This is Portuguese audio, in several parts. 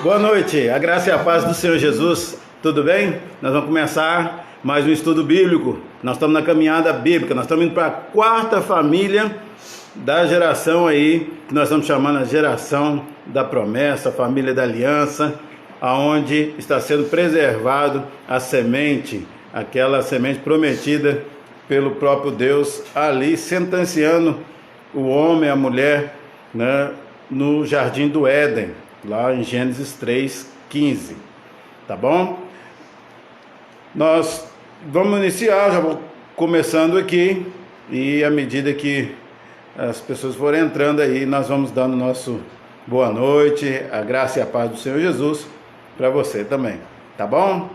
Boa noite, a graça e a paz do Senhor Jesus, tudo bem? Nós vamos começar mais um estudo bíblico. Nós estamos na caminhada bíblica, nós estamos indo para a quarta família da geração aí, que nós estamos chamando a geração da promessa, a família da aliança, aonde está sendo preservado a semente, aquela semente prometida pelo próprio Deus, ali sentenciando o homem e a mulher, né, no jardim do Éden, lá em Gênesis 3:15, tá bom? Nós vamos iniciar, já vou começando aqui, e à medida que as pessoas forem entrando aí, nós vamos dando nosso boa noite, a graça e a paz do Senhor Jesus para você também, tá bom?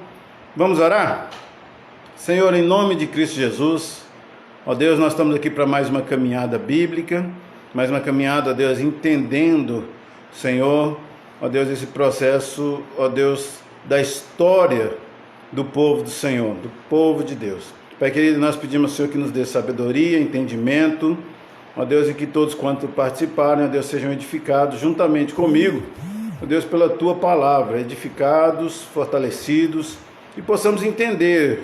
Vamos orar? Senhor, em nome de Cristo Jesus, ó Deus, nós estamos aqui para mais uma caminhada bíblica, mais uma caminhada, ó Deus, entendendo, Senhor, ó Deus, esse processo, ó Deus, da história do povo do Senhor, do povo de Deus. Pai querido, nós pedimos ao Senhor que nos dê sabedoria, entendimento, ó Deus, e que todos quanto participarem, ó Deus, sejam edificados juntamente comigo, ó Deus, pela Tua palavra, edificados, fortalecidos, e possamos entender,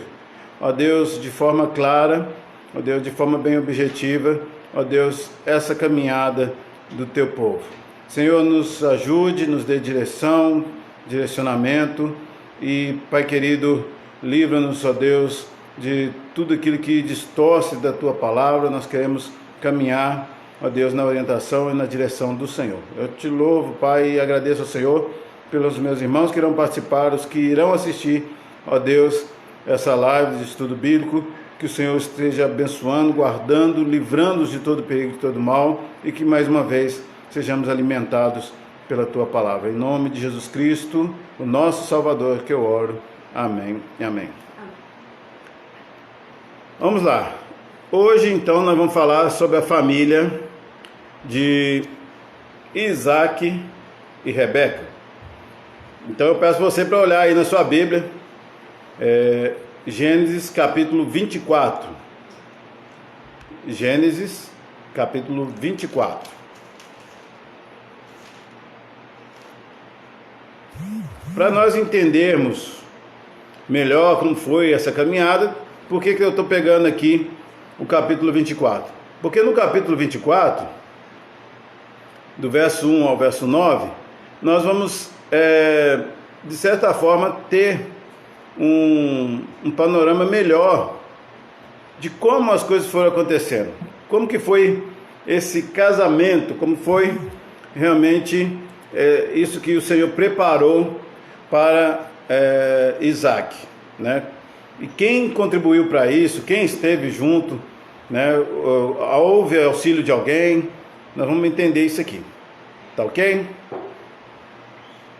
ó Deus, de forma clara, ó Deus, de forma bem objetiva, ó Deus, essa caminhada do Teu povo. Senhor, nos ajude, nos dê direção, direcionamento e, Pai querido, livra-nos, ó Deus, de tudo aquilo que distorce da Tua palavra. Nós queremos caminhar, ó Deus, na orientação e na direção do Senhor. Eu te louvo, Pai, e agradeço ao Senhor pelos meus irmãos que irão participar, os que irão assistir, ó Deus, essa live de estudo bíblico. Que o Senhor esteja abençoando, guardando, livrando-nos de todo perigo, de todo mal, e que mais uma vez sejamos alimentados pela Tua palavra. Em nome de Jesus Cristo, o nosso Salvador, que eu oro. Amém e amém. Vamos lá. Hoje, então, nós vamos falar sobre a família de Isaac e Rebeca. Então, eu peço você para olhar aí na sua Bíblia, Gênesis capítulo 24. Gênesis capítulo 24. Para nós entendermos melhor como foi essa caminhada, por que eu estou pegando aqui o capítulo 24? Porque no capítulo 24, do verso 1 ao verso 9, nós vamos, de certa forma, ter um panorama melhor de como as coisas foram acontecendo, como que foi esse casamento, como foi realmente isso que o Senhor preparou para Isaac, né? E quem contribuiu para isso, quem esteve junto, né? Houve auxílio de alguém? Nós vamos entender isso aqui, tá ok?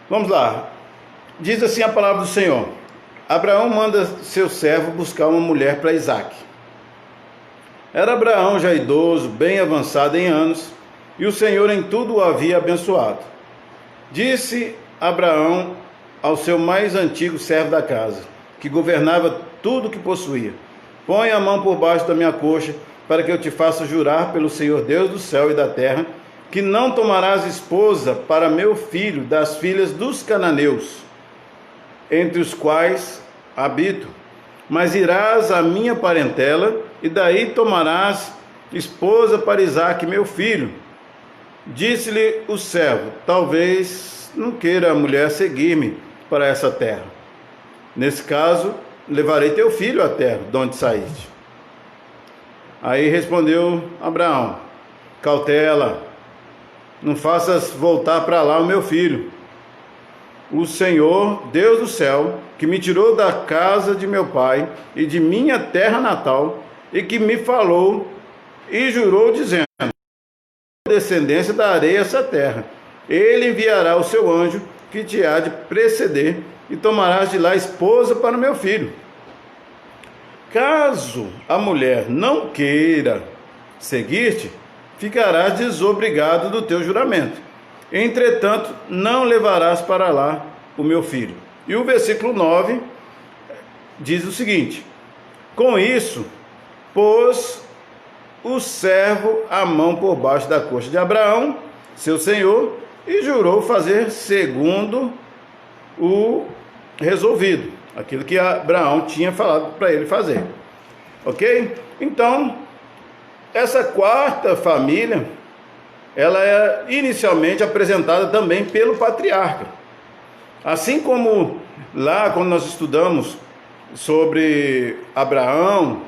Vamos lá. Diz assim a palavra do Senhor: Abraão manda seu servo buscar uma mulher para Isaac. Era Abraão já idoso, bem avançado em anos, e o Senhor em tudo o havia abençoado. Disse Abraão ao seu mais antigo servo da casa, que governava tudo o que possuía: Põe a mão por baixo da minha coxa, para que eu te faça jurar pelo Senhor Deus do céu e da terra, que não tomarás esposa para meu filho das filhas dos cananeus, entre os quais habito, mas irás à minha parentela, e daí tomarás esposa para Isaque, meu filho. Disse-lhe o servo: Talvez não queira a mulher seguir-me para essa terra. Nesse caso, levarei teu filho à terra de onde saíste. Aí respondeu Abraão: Cautela, não faças voltar para lá o meu filho. O Senhor, Deus do céu, que me tirou da casa de meu pai e de minha terra natal, e que me falou e jurou, dizendo: descendência darei essa terra. Ele enviará o seu anjo, que te há de preceder, e tomarás de lá esposa para meu filho. Caso a mulher não queira seguir-te, ficarás desobrigado do teu juramento. Entretanto, não levarás para lá o meu filho. E o versículo 9 diz o seguinte: Com isso, pôs o servo a mão por baixo da coxa de Abraão, seu senhor, e jurou fazer segundo o resolvido, aquilo que Abraão tinha falado para ele fazer. Ok? Então, essa quarta família, ela é inicialmente apresentada também pelo patriarca. Assim como lá, quando nós estudamos sobre Abraão,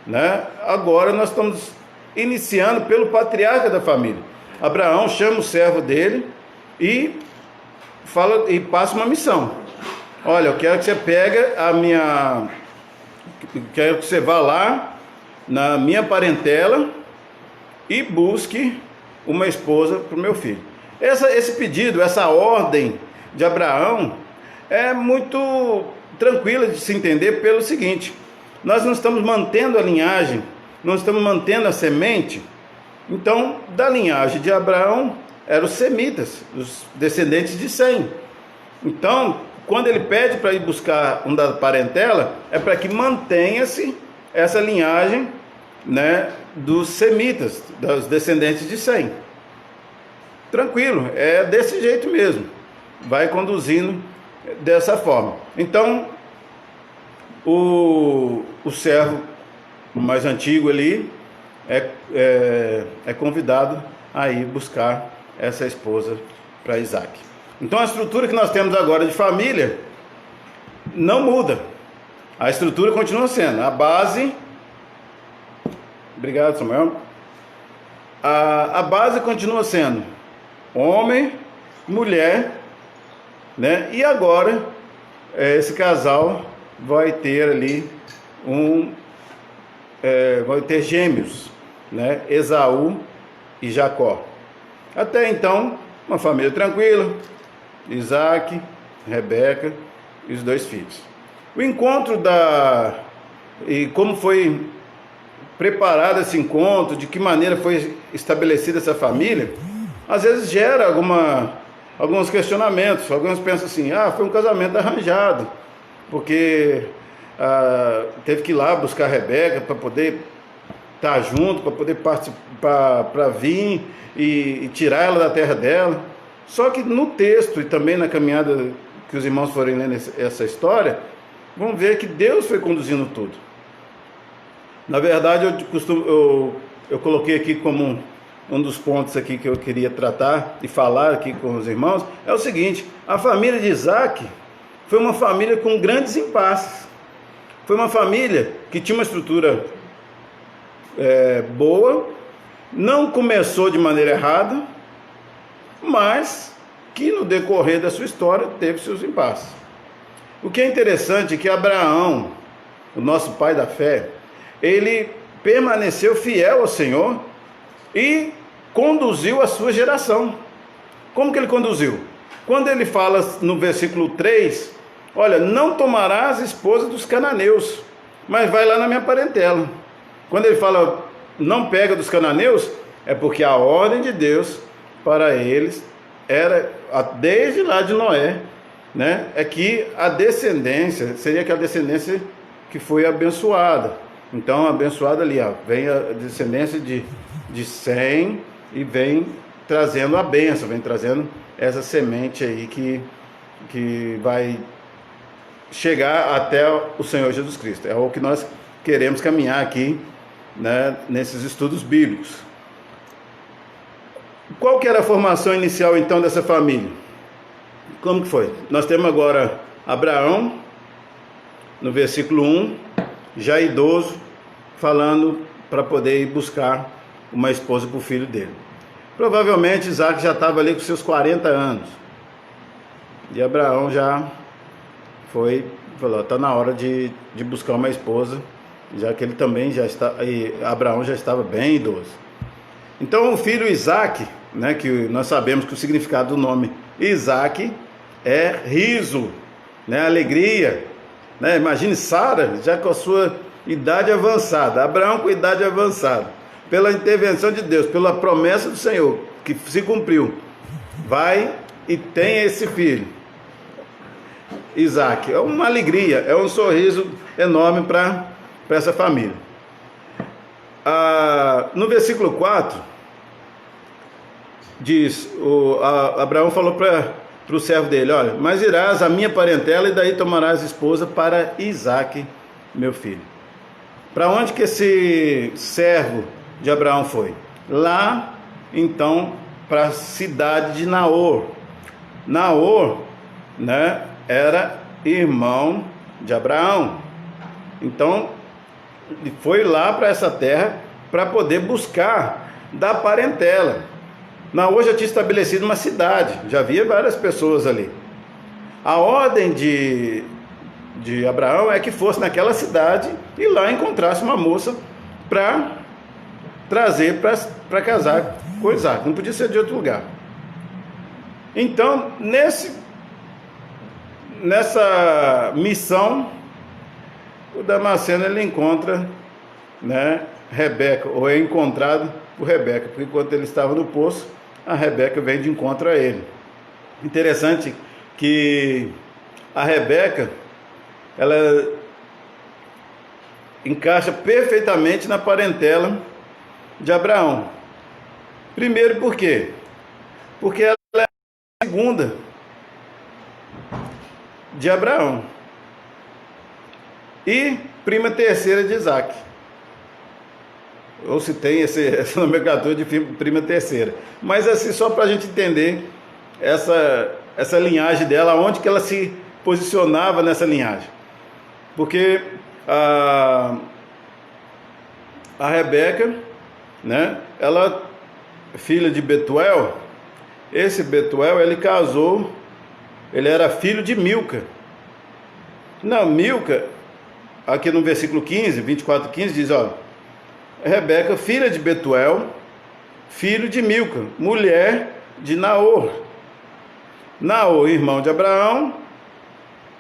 né? Agora nós estamos iniciando pelo patriarca da família. Abraão chama o servo dele e fala e passa uma missão. Olha, eu quero que você quero que você vá lá na minha parentela e busque uma esposa para o meu filho. Esse pedido, essa ordem de Abraão é muito tranquila de se entender pelo seguinte: nós não estamos mantendo a linhagem, não estamos mantendo a semente. Então, da linhagem de Abraão eram os semitas, os descendentes de Sem. Então, quando ele pede para ir buscar um da parentela, é para que mantenha-se essa linhagem, né, dos semitas, dos descendentes de Sem. Tranquilo, é desse jeito mesmo, vai conduzindo dessa forma. Então, o servo mais antigo ali é convidado a ir buscar essa esposa para Isaac. Então, a estrutura que nós temos agora de família não muda. A estrutura continua sendo a base. Obrigado, Samuel. A base continua sendo homem, mulher, né? E agora esse casal vai ter ali vai ter gêmeos, né? Esaú e Jacó. Até então, uma família tranquila, Isaac, Rebeca e os 2 filhos. O encontro e como foi preparado esse encontro, de que maneira foi estabelecida essa família, às vezes gera alguns questionamentos. Alguns pensam assim: foi um casamento arranjado, porque teve que ir lá buscar a Rebeca para poder estar junto, para poder participar, para vir e tirar ela da terra dela. Só que no texto e também na caminhada que os irmãos forem lendo essa história, vão ver que Deus foi conduzindo tudo. Na verdade, eu coloquei aqui como um dos pontos aqui que eu queria tratar e falar aqui com os irmãos, é o seguinte: a família de Isaac foi uma família com grandes impasses. Foi uma família que tinha uma estrutura boa, não começou de maneira errada, mas que no decorrer da sua história teve seus impasses. O que é interessante é que Abraão, o nosso pai da fé, ele permaneceu fiel ao Senhor e conduziu a sua geração. Como que ele conduziu? Quando ele fala no versículo 3, olha, não tomarás esposa dos cananeus, mas vai lá na minha parentela. Quando ele fala, não pega dos cananeus, é porque a ordem de Deus para eles era, desde lá de Noé, né, é que a descendência seria aquela descendência que foi abençoada. Então, abençoada ali, vem a descendência de Sem e vem trazendo a bênção, vem trazendo essa semente aí que vai chegar até o Senhor Jesus Cristo. É o que nós queremos caminhar aqui, né, nesses estudos bíblicos. Qual que era a formação inicial então dessa família? Como que foi? Nós temos agora Abraão, no versículo 1, já idoso, falando para poder ir buscar uma esposa para o filho dele. Provavelmente Isaac já estava ali com seus 40 anos. E Abraão já falou, está na hora de buscar uma esposa, já que ele também Abraão já estava bem idoso. Então o filho Isaac, né, que nós sabemos que o significado do nome Isaac é riso, né, alegria, né? Imagine Sara já com a sua idade avançada, Abraão com idade avançada, pela intervenção de Deus, pela promessa do Senhor que se cumpriu, vai e tem esse filho Isaac. É uma alegria, é um sorriso enorme para essa família. No versículo 4 diz, Abraão falou para o servo dele: olha, mas irás à minha parentela e daí tomarás esposa para Isaque, meu filho. Para onde que esse servo de Abraão foi? Lá, então, para a cidade de Naor. Naor, né, era irmão de Abraão. Então, ele foi lá para essa terra para poder buscar da parentela. Naor já tinha estabelecido uma cidade, já havia várias pessoas ali. A ordem de Abraão é que fosse naquela cidade e lá encontrasse uma moça para trazer para casar com Isaac. Não podia ser de outro lugar. Então, nessa missão, o Damasceno ele encontra, né, Rebeca, ou é encontrado por Rebeca, porque enquanto ele estava no poço, a Rebeca vem de encontro a ele. Interessante que a Rebeca, ela encaixa perfeitamente na parentela de Abraão. Primeiro, por quê? Porque ela é a segunda de Abraão e prima terceira de Isaac. Ou se tem essa nomenclatura de prima terceira. Mas assim, só para a gente entender essa linhagem dela, onde que ela se posicionava nessa linhagem. Porque a Rebeca, né, ela, filha de Betuel, esse Betuel, ele casou, ele era filho de Milca. Não, Milca, aqui no versículo 15, 24:15, diz, ó, Rebeca, filha de Betuel, filho de Milca, mulher de Naor. Naor, irmão de Abraão,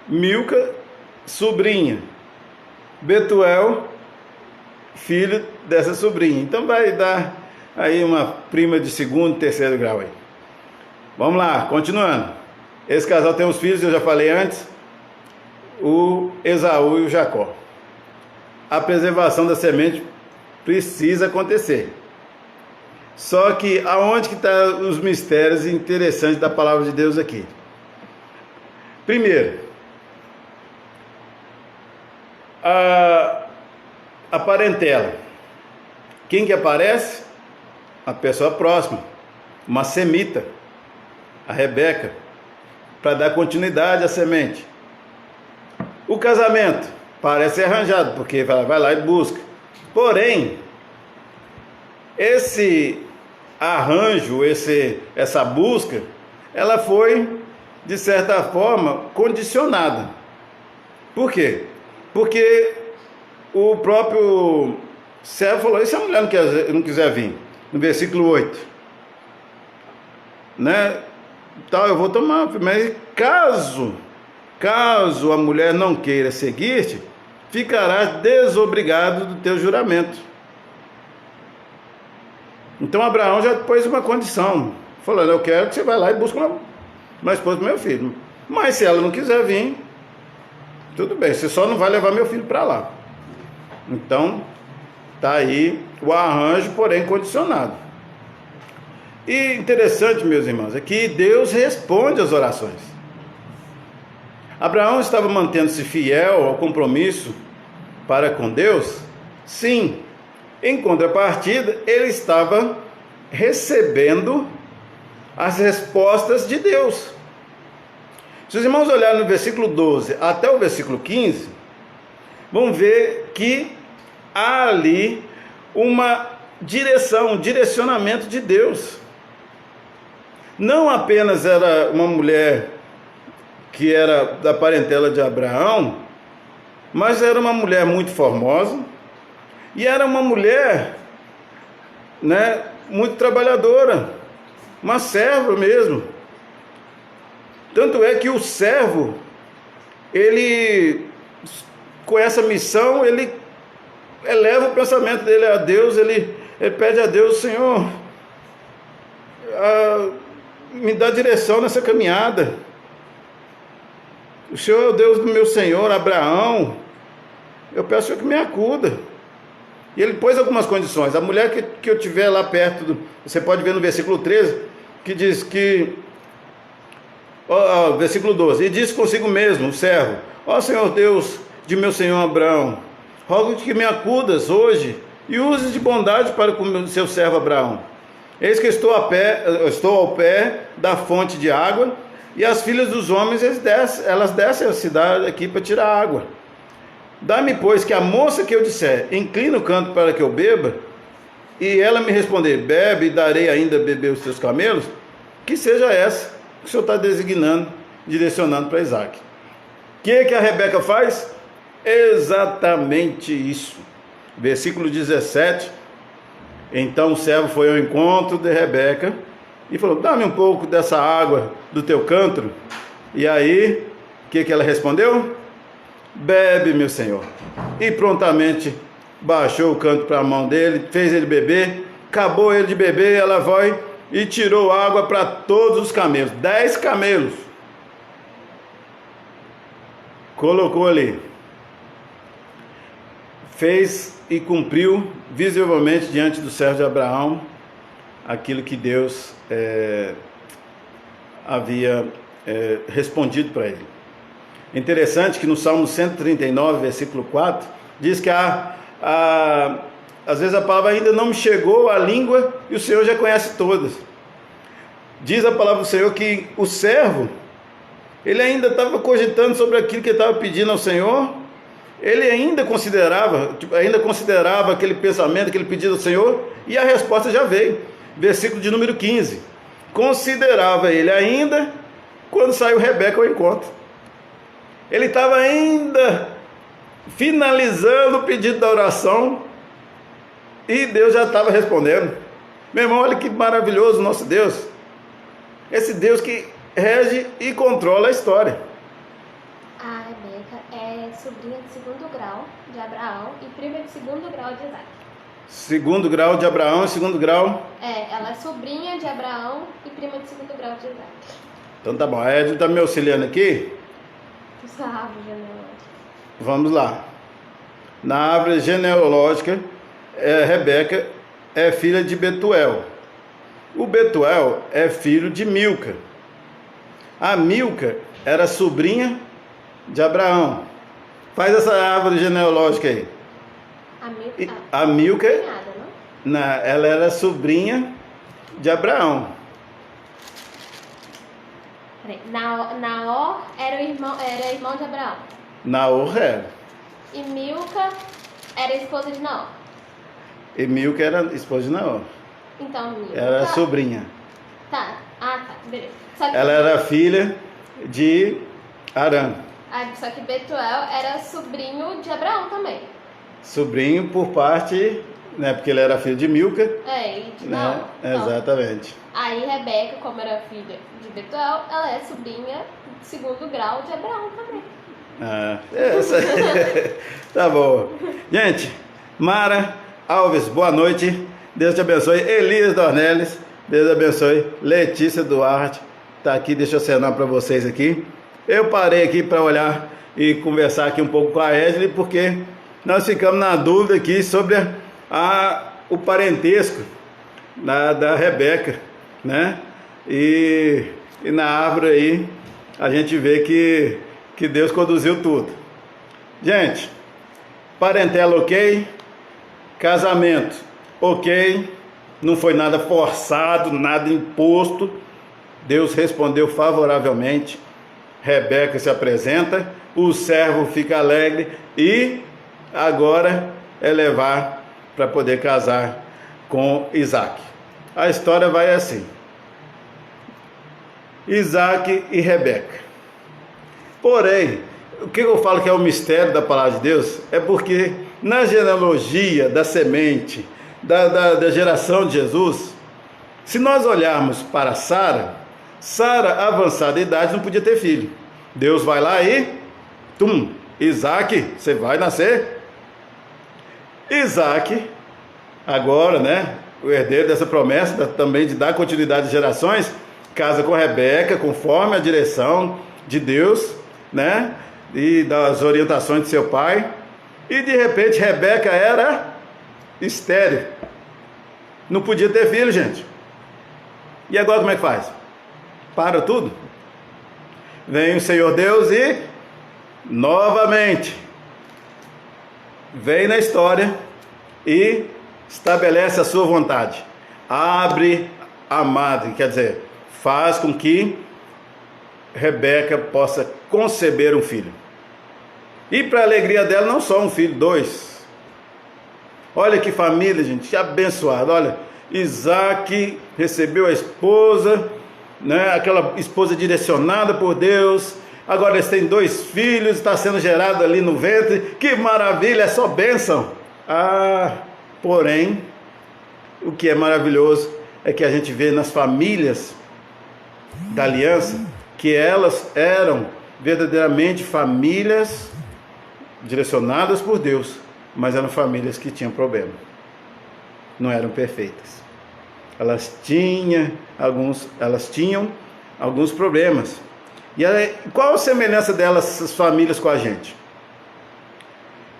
Milca, sobrinha. Betuel, filho dessa sobrinha. Então vai dar aí uma prima de segundo, terceiro grau aí. Vamos lá, continuando. Esse casal tem uns filhos, eu já falei antes, o Esaú e o Jacó. A preservação da semente precisa acontecer. Só que aonde que estão os mistérios interessantes da palavra de Deus aqui? Primeiro, a parentela. Quem que aparece? A pessoa próxima, uma semita, a Rebeca, para dar continuidade à semente. O casamento parece arranjado, porque vai lá e busca. Porém, esse arranjo, essa busca, ela foi, de certa forma, condicionada. Por quê? Porque o próprio servo falou: e se a mulher não quiser vir? No versículo 8. Né? Então, eu vou tomar, mas caso a mulher não queira seguir-te, ficarás desobrigado do teu juramento. Então Abraão já pôs uma condição, falando: eu quero que você vá lá e busque uma esposa para meu filho, mas se ela não quiser vir, tudo bem, você só não vai levar meu filho para lá. Então tá aí o arranjo, porém condicionado. E interessante, meus irmãos, é que Deus responde às orações. Abraão estava mantendo-se fiel ao compromisso para com Deus? Sim. Em contrapartida, ele estava recebendo as respostas de Deus. Se os irmãos olharem no versículo 12 até o versículo 15, vão ver que há ali uma direção, um direcionamento de Deus. Não apenas era uma mulher que era da parentela de Abraão, mas era uma mulher muito formosa e era uma mulher, né, muito trabalhadora, uma serva mesmo. Tanto é que o servo, ele, com essa missão, ele eleva o pensamento dele a Deus, ele pede a Deus: Senhor, me dá direção nessa caminhada. O Senhor é o Deus do meu Senhor Abraão, eu peço ao Senhor que me acuda. E ele pôs algumas condições. A mulher que eu tiver lá perto, você pode ver no versículo 13, que diz que Versículo 12: E disse consigo mesmo o servo: Ó Senhor Deus de meu senhor Abraão, rogo-te que me acudas hoje e uses de bondade para com o seu servo Abraão. Eis que estou ao pé da fonte de água, e as filhas dos homens elas descem a cidade aqui para tirar água. Dá-me, pois, que a moça que eu disser: inclina o canto para que eu beba, e ela me responder: bebe, e darei ainda beber os teus camelos, que seja essa que o Senhor está designando, direcionando para Isaac. O que a Rebeca faz? Exatamente isso. Versículo 17: Então o servo foi ao encontro de Rebeca e falou: dá-me um pouco dessa água do teu cântaro. E aí, o que ela respondeu? Bebe, meu senhor. E prontamente baixou o cântaro para a mão dele, fez ele beber. Acabou ele de beber, ela foi e tirou água para todos os camelos, 10 camelos. Colocou ali. Fez e cumpriu visivelmente diante do servo de Abraão aquilo que Deus havia respondido para ele. Interessante que no Salmo 139, versículo 4, diz que às vezes a palavra ainda não me chegou à língua e o Senhor já conhece todas. Diz a palavra do Senhor que o servo, ele ainda estava cogitando sobre aquilo que ele estava pedindo ao Senhor. Ele ainda considerava aquele pensamento, aquele pedido ao Senhor, e a resposta já veio. Versículo de número 15. Considerava ele ainda quando saiu Rebeca ao encontro. Ele estava ainda finalizando o pedido da oração e Deus já estava respondendo. Meu irmão, olha que maravilhoso o nosso Deus. Esse Deus que rege e controla a história. A Rebeca é sobrinha de segundo grau de Abraão e prima de segundo grau de Isaac. Segundo grau de Abraão e segundo grau? Ela é sobrinha de Abraão e prima de segundo grau de Isaac. Então tá bom, a Edna está me auxiliando aqui. Essa árvore genealógica. Vamos lá. Na árvore genealógica, Rebeca é filha de Betuel. O Betuel é filho de Milca. A Milca era sobrinha de Abraão. Faz essa árvore genealógica aí. A Milca, ela era sobrinha de Abraão. Naor era irmão de Abraão. Naor era. E Milca era esposa de Naor. E Milca era esposa de Naor. Então, Milca era sobrinha. Tá, beleza. Ela era filha de Arã. Só que Betuel era sobrinho de Abraão também. Sobrinho por parte, né? Porque ele era filho de Milca. E de Naor. Exatamente. Aí Rebeca, como era filha de Betuel, ela é sobrinha de segundo grau de Abraão também. Tá bom. Gente, Mara Alves, boa noite. Deus te abençoe. Elias Dornelles, Deus abençoe. Letícia Duarte, tá aqui, deixa eu acenar para vocês aqui. Eu parei aqui para olhar e conversar aqui um pouco com a Edley, porque nós ficamos na dúvida aqui sobre o parentesco da Rebeca, né? E na árvore aí a gente vê que Deus conduziu tudo. Gente, parentela ok, casamento ok, não foi nada forçado, nada imposto. Deus respondeu favoravelmente. Rebeca se apresenta, o servo fica alegre e agora é levar para poder casar com Isaac. A história vai assim: Isaac e Rebeca. Porém, o que eu falo que é o mistério da palavra de Deus é porque na genealogia da semente, da geração de Jesus, se nós olharmos para Sara, avançada idade, não podia ter filho. Deus vai lá e Isaac, você vai nascer. Isaac, agora, né, o herdeiro dessa promessa também de dar continuidade de gerações, casa com Rebeca, conforme a direção de Deus, né, e das orientações de seu pai. E de repente Rebeca era estéril, não podia ter filho, gente. E agora como é que faz? Para tudo? vem o Senhor Deus e novamente vem na história e estabelece a sua vontade. Abre a madre, quer dizer, faz com que Rebeca possa conceber um filho. E para a alegria dela, não só um filho, 2. Olha que família, gente, que abençoada. Olha, Isaac recebeu a esposa, né? Aquela esposa direcionada por Deus. Agora eles têm 2 filhos, está sendo gerado ali no ventre. Que maravilha, é só bênção. Porém, o que é maravilhoso é que a gente vê nas famílias da aliança que elas eram verdadeiramente famílias direcionadas por Deus, mas eram famílias que tinham problema, não eram perfeitas. Elas tinham alguns problemas. E aí, qual a semelhança delas, essas famílias, com a gente?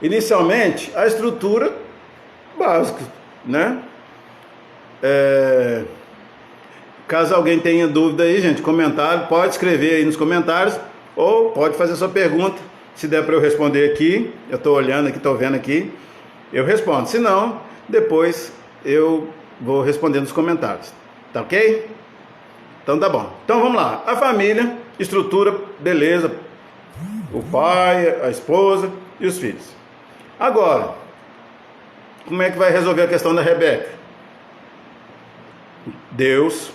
Inicialmente, a estrutura básica, né? Caso alguém tenha dúvida aí, gente, comentário, pode escrever aí nos comentários, ou pode fazer sua pergunta. Se der para eu responder aqui, eu estou olhando aqui, estou vendo aqui, eu respondo. Se não, depois eu vou responder nos comentários. Tá ok? Então tá bom. Então vamos lá. A família, estrutura, beleza. O pai, a esposa e os filhos. Agora, como é que vai resolver a questão da Rebeca? Deus.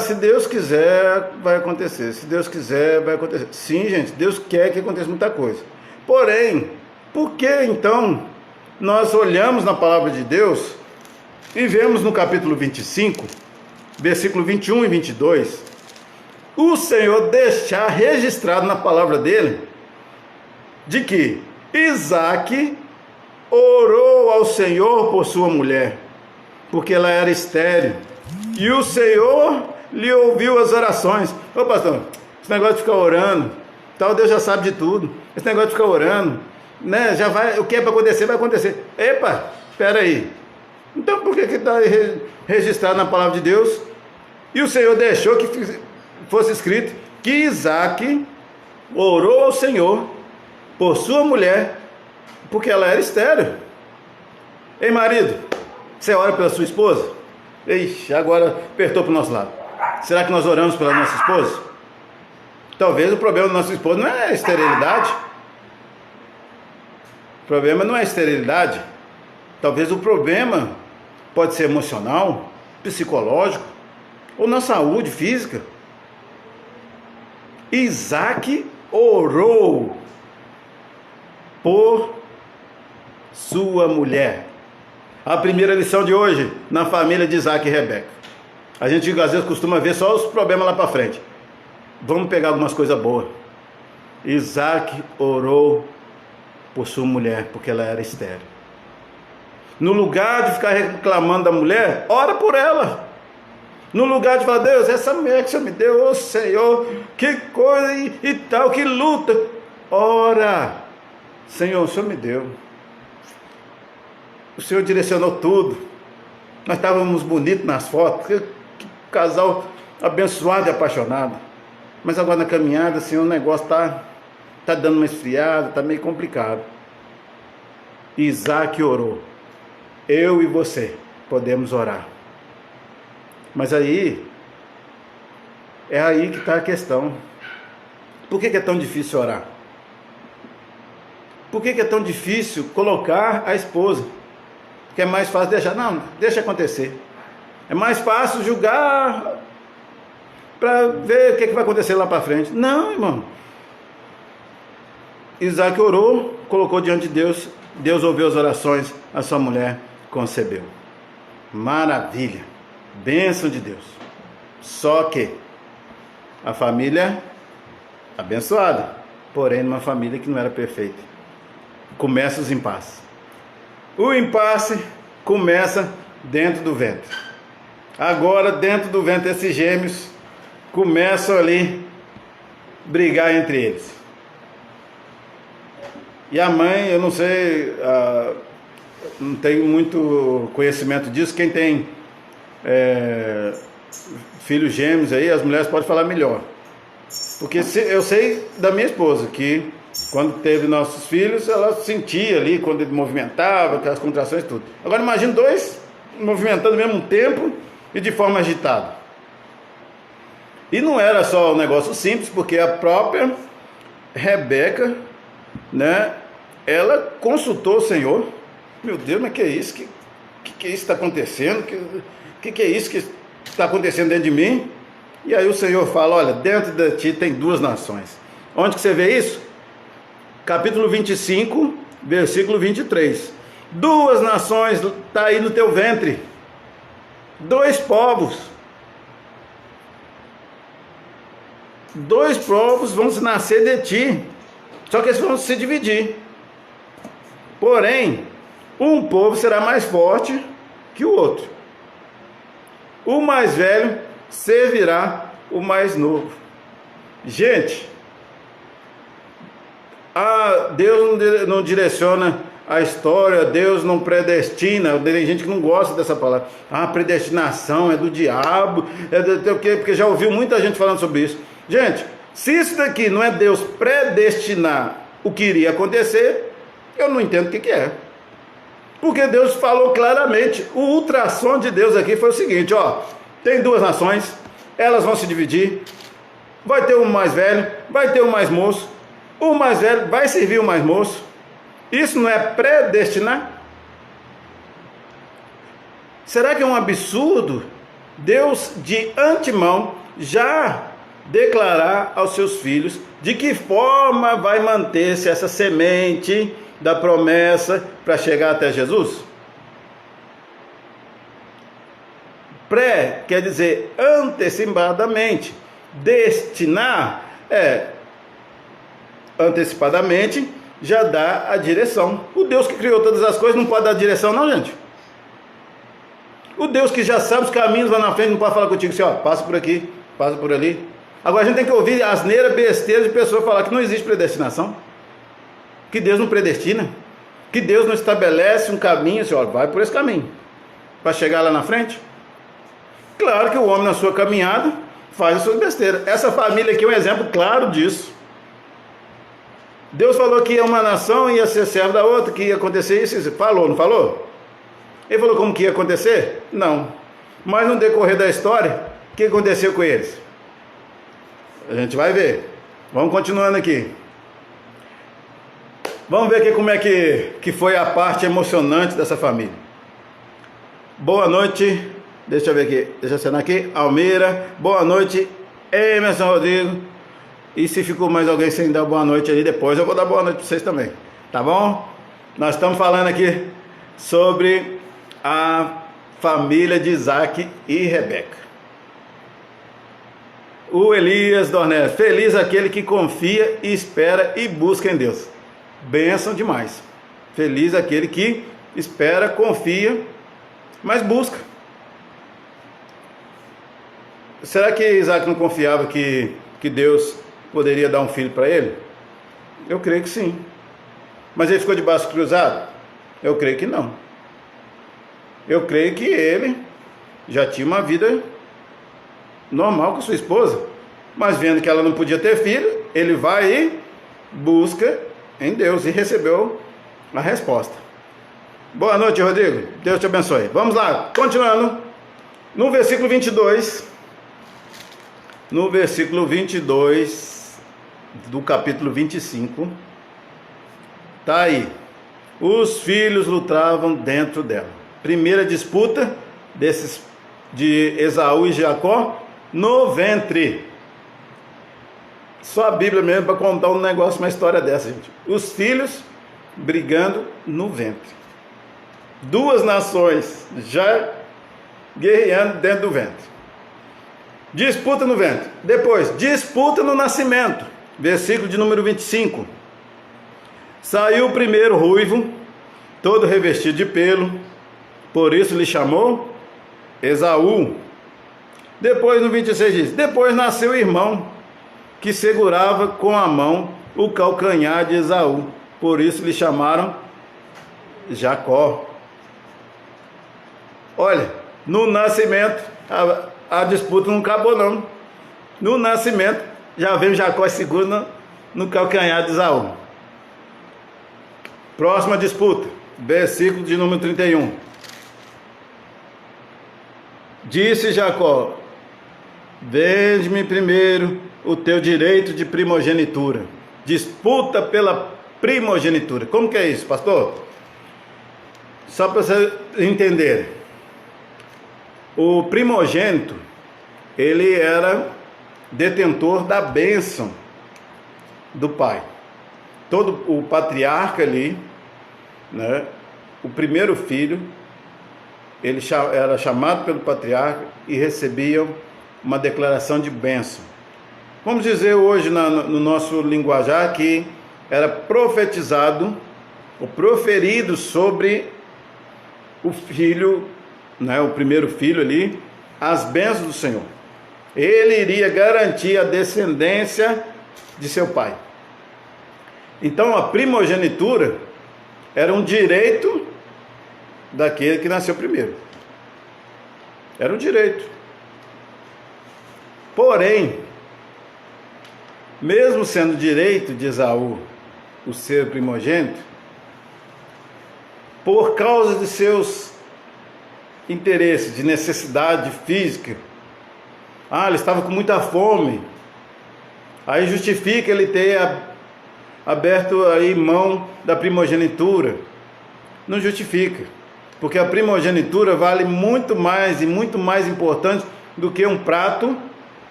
Se Deus quiser, vai acontecer. Se Deus quiser, vai acontecer. Sim, gente, Deus quer que aconteça muita coisa. Porém, por que então nós olhamos na palavra de Deus e vemos no capítulo 25, versículo 21 e 22, o Senhor deixar registrado na palavra dele de que Isaac orou ao Senhor por sua mulher, porque ela era estéril, e o Senhor lhe ouviu as orações. Ô pastor, esse negócio de ficar orando, tal, Deus já sabe de tudo. Esse negócio de ficar orando, né, já vai, o que é para acontecer, vai acontecer. Epa, espera aí. Então por que está registrado na palavra de Deus? E o Senhor deixou que fosse escrito que Isaac orou ao Senhor por sua mulher, porque ela era estéril. Ei, marido, você ora pela sua esposa? Ixi, agora apertou para o nosso lado. Será que nós oramos pela nossa esposa? Talvez o problema da nossa esposa não é a esterilidade. O problema não é a esterilidade. Talvez o problema pode ser emocional, psicológico, ou na saúde física. Isaac orou por sua mulher. A primeira lição de hoje, na família de Isaac e Rebeca. A gente às vezes costuma ver só os problemas lá para frente. Vamos pegar algumas coisas boas. Isaac orou por sua mulher, porque ela era estéril. No lugar de ficar reclamando da mulher, ora por ela. No lugar de falar, Deus, essa mulher que o Senhor me deu, ô Senhor, que coisa e tal, que luta. Ora, Senhor, o Senhor me deu. O Senhor direcionou tudo. Nós estávamos bonitos nas fotos, que casal abençoado e apaixonado. Mas agora na caminhada, assim, o negócio está dando uma esfriada, está meio complicado. Isaac orou. Eu e você podemos orar. Mas aí, é aí que está a questão. Por que é tão difícil orar? Por que é tão difícil colocar a esposa? Porque é mais fácil deixar, não, deixa acontecer. É mais fácil julgar para ver o que vai acontecer lá para frente. Não, irmão. Isaac orou, colocou diante de Deus, Deus ouviu as orações, a sua mulher concebeu. Maravilha, bênção de Deus. Só que a família abençoada, porém numa família que não era perfeita. Começa os impasses. O impasse começa dentro do ventre. Agora, dentro do ventre, esses gêmeos começam ali brigar entre eles. E a mãe, eu não sei, não tenho muito conhecimento disso. Quem tem filhos gêmeos aí, as mulheres podem falar melhor. Porque eu sei da minha esposa que quando teve nossos filhos, ela sentia ali, quando ele movimentava, aquelas contrações e tudo. Agora imagine dois movimentando ao mesmo tempo e de forma agitada. E não era só um negócio simples, porque a própria Rebeca, né, ela consultou o Senhor. Meu Deus, mas que é isso? Que é isso que está acontecendo? Que é isso que está acontecendo dentro de mim? E aí o Senhor fala, olha, dentro de ti tem duas nações. Onde que você vê isso? Capítulo 25, versículo 23. Duas nações está aí no teu ventre. Dois povos. Dois povos vão se nascer de ti. Só que eles vão se dividir. Porém, um povo será mais forte que o outro. O mais velho servirá o mais novo. Gente, Deus não direciona a história, Deus não predestina. Tem gente que não gosta dessa palavra. Predestinação é do diabo, porque já ouviu muita gente falando sobre isso. Gente, se isso daqui não é Deus predestinar o que iria acontecer, eu não entendo o que é. Porque Deus falou claramente, o ultrassom de Deus aqui foi o seguinte, tem duas nações, elas vão se dividir, vai ter um mais velho, vai ter um mais moço, o mais velho vai servir o mais moço. Isso não é predestinar? Será que é um absurdo Deus de antemão já declarar aos seus filhos de que forma vai manter-se essa semente da promessa para chegar até Jesus? Pré quer dizer antecipadamente. Destinar antecipadamente já dá a direção. O Deus que criou todas as coisas não pode dar direção não, gente? O Deus que já sabe os caminhos lá na frente não pode falar contigo assim, passa por aqui, passa por ali. Agora a gente tem que ouvir asneira, besteira de pessoas falar que não existe predestinação, que Deus não predestina, que Deus não estabelece um caminho assim, vai por esse caminho para chegar lá na frente. Claro que o homem na sua caminhada faz as suas besteiras. Essa família aqui é um exemplo claro disso. Deus falou que uma nação ia ser serva da outra, que ia acontecer isso. Falou, não falou? Ele falou como que ia acontecer? Não. Mas no decorrer da história, o que aconteceu com eles? A gente vai ver. Vamos continuando aqui. Vamos ver aqui como é que foi a parte emocionante dessa família. Boa noite. Deixa eu ver aqui. Deixa eu assinar aqui. Almeida. Boa noite, Emerson Rodrigo. E se ficou mais alguém sem dar boa noite aí, depois eu vou dar boa noite para vocês também. Tá bom? Nós estamos falando aqui sobre a família de Isaac e Rebeca. O Elias Dornelles. Feliz aquele que confia, espera e busca em Deus. Bênção demais. Feliz aquele que espera, confia, mas busca. Será que Isaac não confiava que Deus poderia dar um filho para ele? Eu creio que sim. Mas ele ficou de braço cruzado? Eu creio que não. Eu creio que ele já tinha uma vida normal com sua esposa, mas vendo que ela não podia ter filho, ele vai e busca em Deus e recebeu a resposta. Boa noite, Rodrigo. Deus te abençoe. Vamos lá, continuando. No versículo 22, do capítulo 25, tá aí. Os filhos lutavam dentro dela. Primeira disputa de Esaú e Jacó no ventre. Só a Bíblia mesmo para contar um negócio, uma história dessa, gente. Os filhos brigando no ventre. Duas nações já guerreando dentro do ventre. Disputa no ventre. Depois, disputa no nascimento. Versículo de número 25. Saiu o primeiro ruivo, todo revestido de pelo, por isso lhe chamou Esaú. Depois no 26 diz: depois nasceu o irmão, que segurava com a mão o calcanhar de Esaú, por isso lhe chamaram Jacó. Olha, no nascimento, a disputa não acabou não. No nascimento, já veio Jacó seguro no calcanhar de Esaú. Próxima disputa, versículo de número 31. Disse Jacó: vende-me primeiro o teu direito de primogenitura. Disputa pela primogenitura. Como que é isso, pastor? Só para você entender. O primogênito, ele era detentor da bênção do pai. Todo o patriarca ali, né, o primeiro filho, ele era chamado pelo patriarca e recebia uma declaração de bênção. Vamos dizer hoje no nosso linguajar que era profetizado ou proferido sobre o filho, né, o primeiro filho ali, as bênçãos do Senhor. Ele iria garantir a descendência de seu pai. Então a primogenitura era um direito daquele que nasceu primeiro. Era um direito. Porém, mesmo sendo direito de Esaú o ser primogênito, por causa de seus interesses, de necessidade física, ele estava com muita fome, aí justifica ele ter aberto aí mão da primogenitura. Não justifica, porque a primogenitura vale muito mais e muito mais importante do que um prato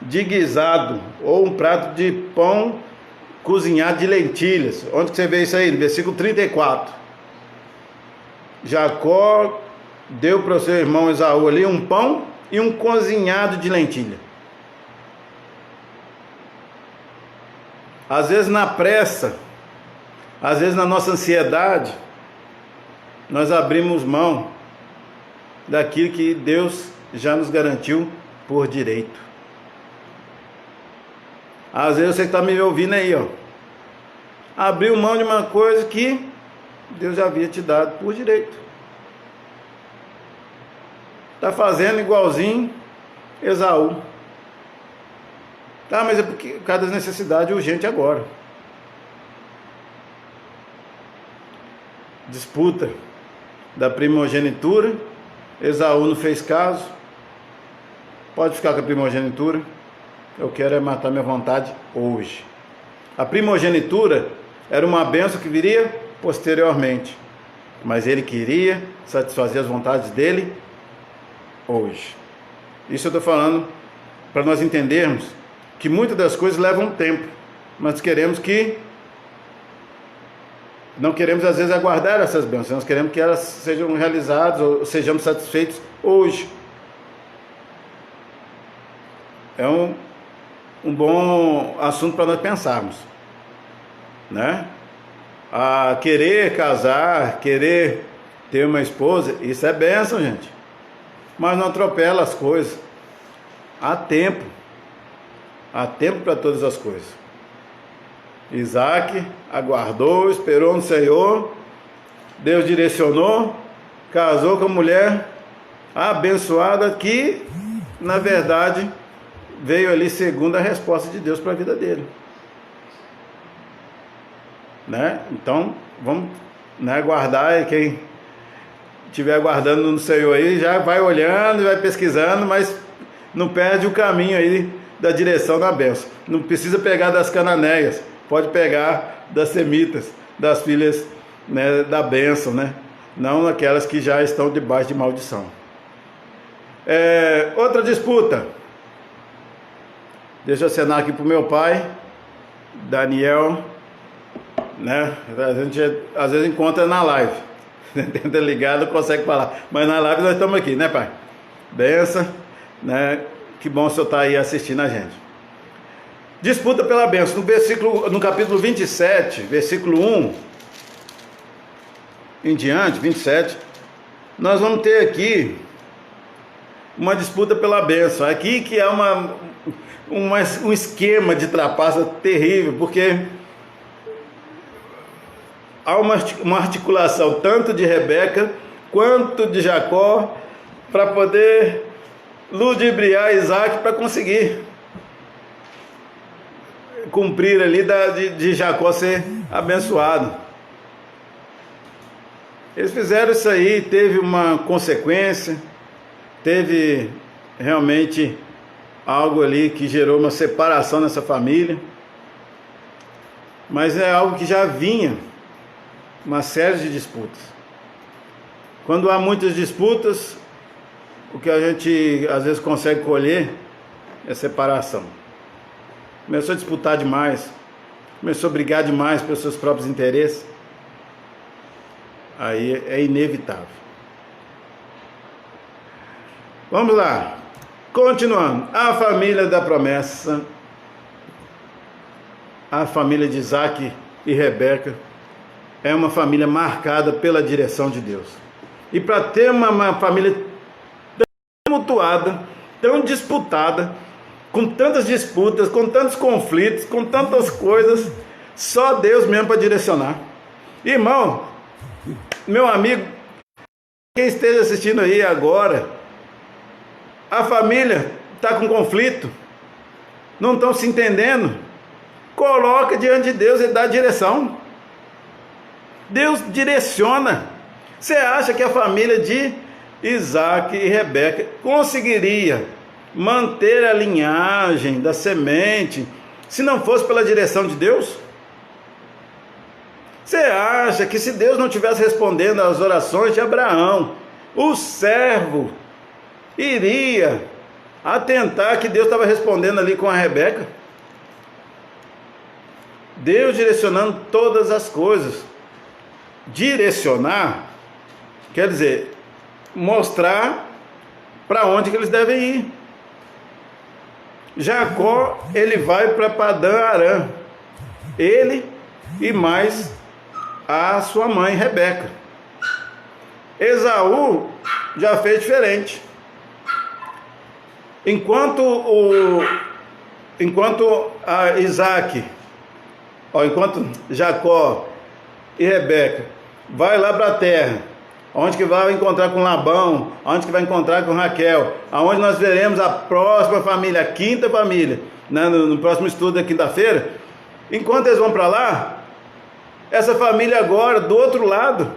de guisado ou um prato de pão cozinhado de lentilhas. Onde que você vê isso aí? No versículo 34. Jacó deu para o seu irmão Esaú ali um pão e um cozinhado de lentilha. Às vezes na pressa, às vezes na nossa ansiedade, nós abrimos mão daquilo que Deus já nos garantiu por direito. Às vezes você que está me ouvindo aí, abriu mão de uma coisa que Deus já havia te dado por direito. Está fazendo igualzinho Esaú. Mas é por causa das necessidades urgentes agora. Disputa da primogenitura. Esaú não fez caso. Pode ficar com a primogenitura. Eu quero matar minha vontade hoje. A primogenitura era uma bênção que viria posteriormente, mas ele queria satisfazer as vontades dele hoje. Isso eu estou falando para nós entendermos que muitas das coisas levam tempo, mas não queremos às vezes aguardar essas bênçãos, nós queremos que elas sejam realizadas ou sejamos satisfeitos hoje. É um bom assunto para nós pensarmos, né? A querer casar, querer ter uma esposa, isso é bênção, gente, mas não atropela as coisas. Há tempo para todas as coisas. Isaac aguardou, esperou no Senhor, Deus direcionou, casou com a mulher abençoada que, na verdade, veio ali segundo a resposta de Deus para a vida dele, né? Então vamos, né, aguardar, e quem estiver aguardando no Senhor aí já vai olhando, vai pesquisando, mas não perde o caminho aí da direção da bênção. Não precisa pegar das cananeias, pode pegar das semitas, das filhas, né, da bênção, né? Não aquelas que já estão debaixo de maldição. Outra disputa. Deixa eu acenar aqui para o meu pai, Daniel, né? A gente às vezes encontra na live. Tenta ligar, não consegue falar. Mas na live nós estamos aqui, né, pai? Benção, né? Que bom o senhor estar aí assistindo a gente. Disputa pela bênção. No capítulo 27, versículo 1 em diante, 27, nós vamos ter aqui uma disputa pela bênção. Aqui que é um esquema de trapaça terrível, porque há uma articulação tanto de Rebeca quanto de Jacó para poder ludibriar Isaac para conseguir cumprir ali de Jacó ser abençoado. Eles fizeram isso aí, teve uma consequência, teve realmente algo ali que gerou uma separação nessa família, mas é algo que já vinha, uma série de disputas. Quando há muitas disputas, o que a gente às vezes consegue colher é separação. Começou a disputar demais, começou a brigar demais pelos seus próprios interesses, aí é inevitável. Vamos lá, continuando. A família da promessa, a família de Isaac e Rebeca, é uma família marcada pela direção de Deus. E para ter uma família tão tumultuada, tão disputada, com tantas disputas, com tantos conflitos, com tantas coisas, só Deus mesmo para direcionar. Irmão, meu amigo, quem esteja assistindo aí agora, a família está com conflito, não estão se entendendo, coloca diante de Deus e dá direção. Deus direciona. Você acha que a família de Isaac e Rebeca conseguiria manter a linhagem da semente se não fosse pela direção de Deus? Você acha que se Deus não estivesse respondendo às orações de Abraão, o servo iria atentar que Deus estava respondendo ali com a Rebeca? Deus direcionando todas as coisas. Direcionar quer dizer mostrar para onde que eles devem ir. Jacó, ele vai para Padã Arã, ele e mais a sua mãe Rebeca. Esaú já fez diferente. Enquanto Jacó e Rebeca vai lá para a terra, onde que vai encontrar com Labão, onde que vai encontrar com Raquel, aonde nós veremos a próxima família, a quinta família, né, no próximo estudo da quinta-feira. Enquanto eles vão para lá, essa família agora, do outro lado,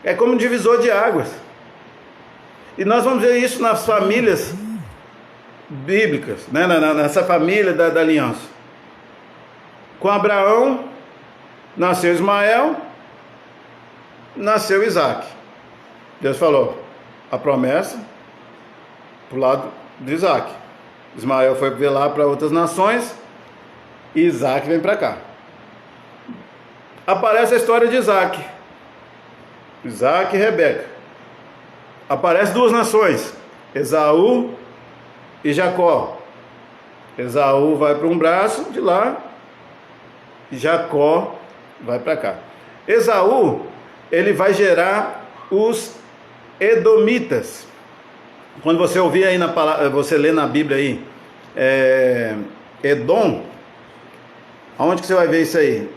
é como um divisor de águas. E nós vamos ver isso nas famílias bíblicas, né, nessa família da aliança. Com Abraão, nasceu Ismael, nasceu Isaac. Deus falou a promessa para o lado de Isaac. Ismael foi ver lá para outras nações e Isaac vem para cá. Aparece a história de Isaac e Rebeca. Aparece duas nações, Esaú e Jacó. Esaú vai para um braço de lá e Jacó vai para cá. Esaú, ele vai gerar os edomitas. Quando você ouvir aí você lê na Bíblia aí, Edom, aonde que você vai ver isso aí?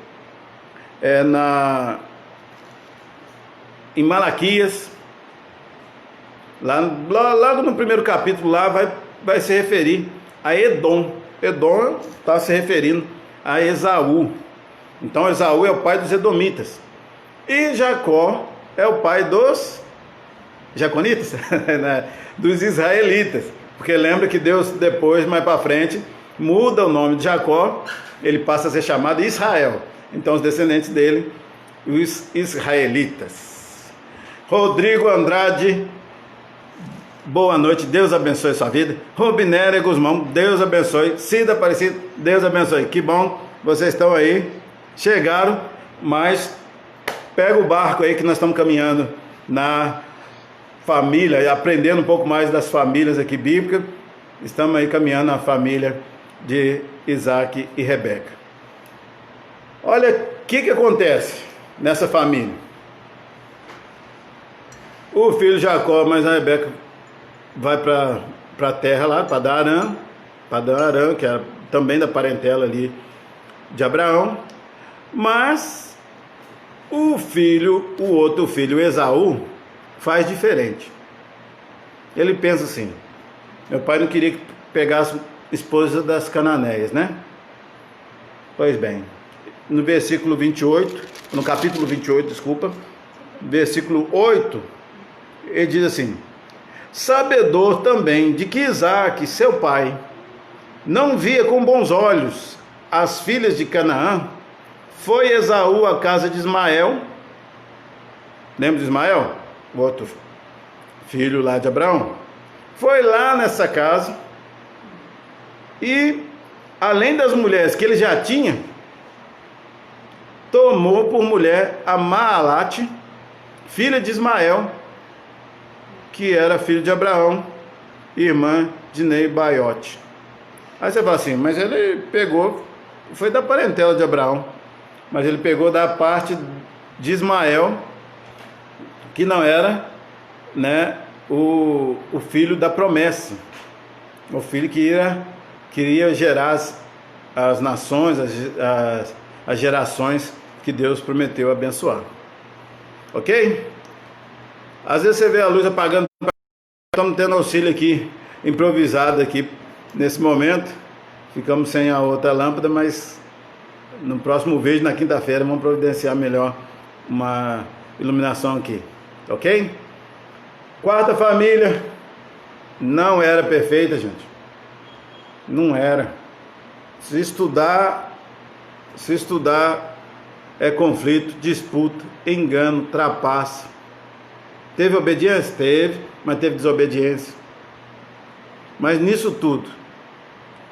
Em Malaquias, logo no primeiro capítulo lá vai se referir a Edom. Edom está se referindo a Esaú. Então Esaú é o pai dos edomitas. E Jacó é o pai dos jaconitas, dos israelitas. Porque lembra que Deus depois, mais para frente, muda o nome de Jacó, ele passa a ser chamado Israel. Então os descendentes dele, os israelitas. Rodrigo Andrade, boa noite, Deus abençoe sua vida. Rubinéria Guzmão, Deus abençoe. Cida Aparecido, Deus abençoe. Que bom, vocês estão aí, chegaram, mas pega o barco aí que nós estamos caminhando na família, aprendendo um pouco mais das famílias aqui bíblicas. Estamos aí caminhando na família de Isaac e Rebeca. Olha o que acontece nessa família. O filho Jacó, mas a Rebeca vai para a terra lá, Padã Arã, que é também da parentela ali de Abraão. Mas o outro filho, Esaú, faz diferente. Ele pensa assim: Meu pai não queria que pegasse esposa das cananeias, né? Pois bem, no versículo 28, no capítulo 28, desculpa, versículo 8, ele diz assim: sabedor também de que Isaque, seu pai, não via com bons olhos as filhas de Canaã, foi Esaú à casa de Ismael. Lembra de Ismael? O outro filho lá de Abraão. Foi lá nessa casa e, além das mulheres que ele já tinha, tomou por mulher a Maalate, filha de Ismael, que era filho de Abraão, irmã de Nebaiote. Aí você fala assim, mas ele pegou, foi da parentela de Abraão, mas ele pegou da parte de Ismael, que não era, né, o filho da promessa, o filho que queria gerar as nações, as gerações que Deus prometeu abençoar. Ok? Às vezes você vê a luz apagando, estamos tendo auxílio aqui, improvisado aqui, nesse momento, ficamos sem a outra lâmpada, mas no próximo vídeo, na quinta-feira, vamos providenciar melhor uma iluminação aqui, ok? Quarta família, não era perfeita, gente, não era. Se estudar é conflito, disputa, engano, trapaça. Teve obediência? Teve, mas teve desobediência. Mas nisso tudo,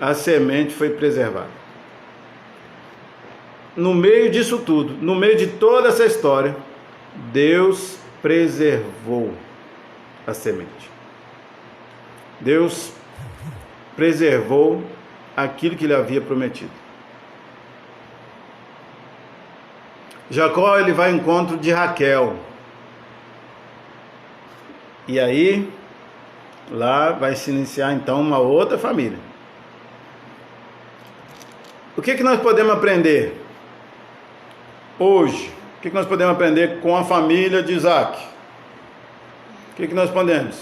a semente foi preservada. No meio disso tudo, no meio de toda essa história, Deus preservou a semente. Deus preservou aquilo que ele havia prometido. Jacó, ele vai ao encontro de Raquel. E aí, lá vai se iniciar então uma outra família. O que nós podemos aprender hoje? O que nós podemos aprender com a família de Isaque? O que nós podemos?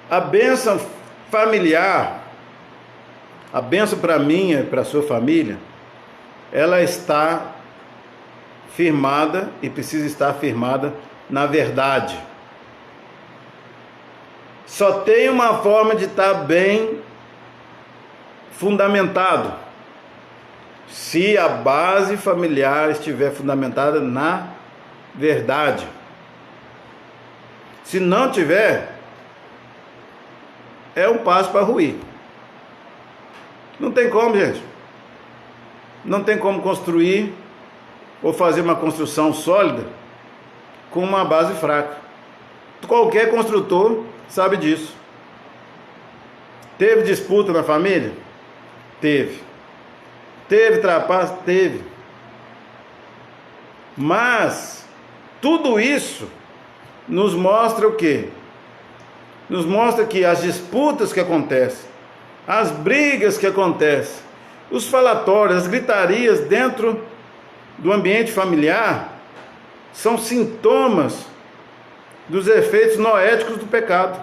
A bênção familiar, a bênção para mim e para a sua família, ela está firmada e precisa estar firmada na verdade. Só tem uma forma de estar bem fundamentado: se a base familiar estiver fundamentada na verdade. Se não tiver, é um passo para ruir. Não tem como, gente. Não tem como construir ou fazer uma construção sólida com uma base fraca. Qualquer construtor sabe disso. Teve disputa na família? Teve. Teve trapaça? Teve. Mas tudo isso nos mostra o quê? Nos mostra que as disputas que acontecem, as brigas que acontecem, os falatórios, as gritarias dentro do ambiente familiar são sintomas dos efeitos noéticos do pecado.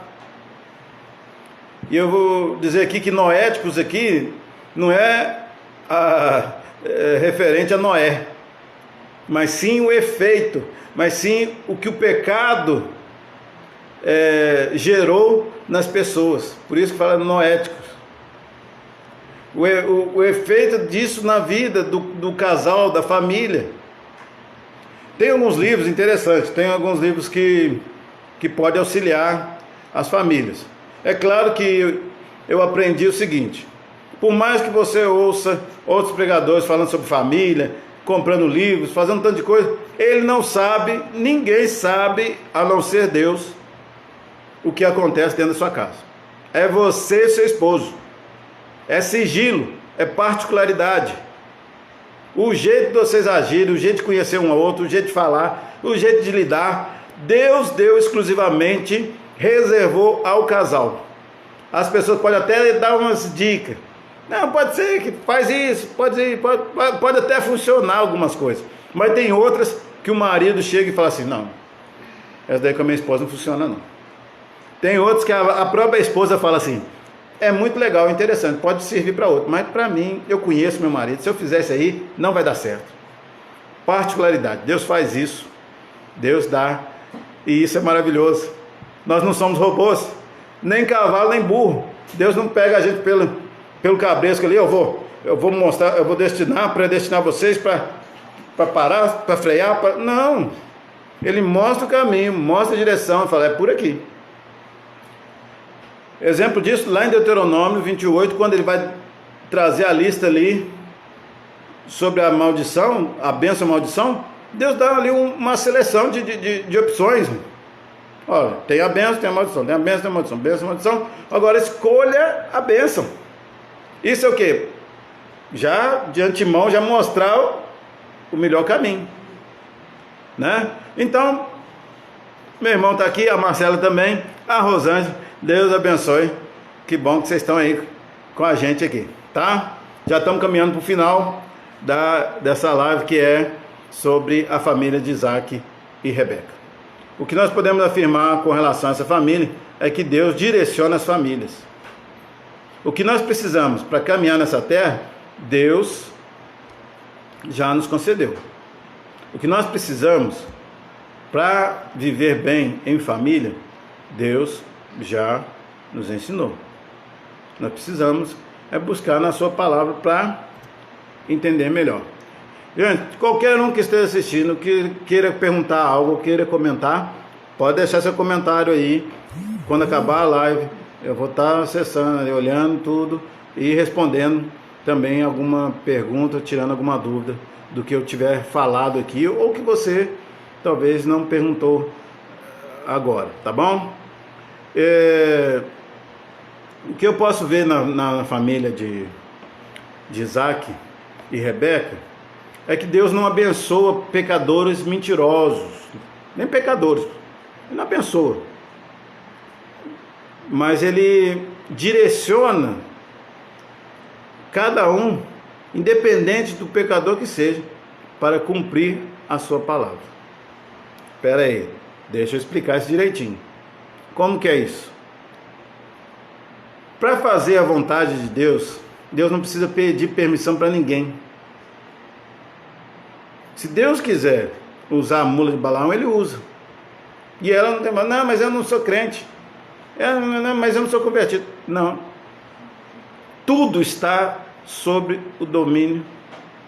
E eu vou dizer aqui que noéticos aqui não é referente a Noé, mas sim o efeito, mas sim o que o pecado gerou nas pessoas. Por isso que fala noéticos. O efeito disso na vida do casal, da família. Tem alguns livros interessantes, tem alguns livros que podem auxiliar as famílias. É claro que eu aprendi o seguinte: por mais que você ouça outros pregadores falando sobre família, comprando livros, fazendo tanto de coisa, ele não sabe, ninguém sabe, a não ser Deus, o que acontece dentro da sua casa. É você e seu esposo. É sigilo, é particularidade. O jeito de vocês agirem, o jeito de conhecer um ao outro, o jeito de falar, o jeito de lidar, Deus deu exclusivamente, reservou ao casal. As pessoas podem até dar umas dicas. Não, pode ser que faz isso, pode até funcionar algumas coisas. Mas tem outras que o marido chega e fala assim: não, essa daí com a minha esposa não funciona não. Tem outros que a própria esposa fala assim, é muito legal, interessante, pode servir para outro, mas para mim, eu conheço meu marido, se eu fizer isso aí, não vai dar certo. Particularidade, Deus faz isso, Deus dá, e isso é maravilhoso. Nós não somos robôs, nem cavalo, nem burro. Deus não pega a gente pelo cabresco ali, eu vou mostrar, eu vou predestinar vocês para parar, para frear, não. Ele mostra o caminho, mostra a direção, fala, é por aqui. Exemplo disso, lá em Deuteronômio 28, quando ele vai trazer a lista ali sobre a maldição, a bênção e a maldição, Deus dá ali uma seleção de opções. Olha, tem a bênção, tem a maldição, tem a bênção, tem a maldição, bênção, maldição. Agora escolha a bênção. Isso é o quê? Já de antemão, já mostrar o melhor caminho, né? Então, meu irmão está aqui, a Marcela também, a Rosângela, Deus abençoe. Que bom que vocês estão aí com a gente aqui, tá? Já estamos caminhando para o final dessa live que é sobre a família de Isaac e Rebeca. O que nós podemos afirmar com relação a essa família é que Deus direciona as famílias. O que nós precisamos para caminhar nessa terra, Deus já nos concedeu. O que nós precisamos para viver bem em família, Deus já nos ensinou. Nós precisamos buscar na sua palavra para entender melhor. Gente, qualquer um que esteja assistindo, que queira perguntar algo, queira comentar, pode deixar seu comentário aí. Quando acabar a live, eu vou estar acessando, olhando tudo e respondendo também alguma pergunta, tirando alguma dúvida do que eu tiver falado aqui, ou que você talvez não perguntou agora, tá bom? O que eu posso ver na família de Isaac e Rebeca é que Deus não abençoa pecadores mentirosos, nem pecadores, Ele não abençoa, mas Ele direciona cada um, independente do pecador que seja, para cumprir a sua palavra. Espera aí, deixa eu explicar isso direitinho. Como que é isso? Para fazer a vontade de Deus, Deus não precisa pedir permissão para ninguém. Se Deus quiser usar a mula de Balaão, Ele usa. E ela não tem mais, não, mas eu não sou crente. Não, mas eu não sou convertido. Não. Tudo está sobre o domínio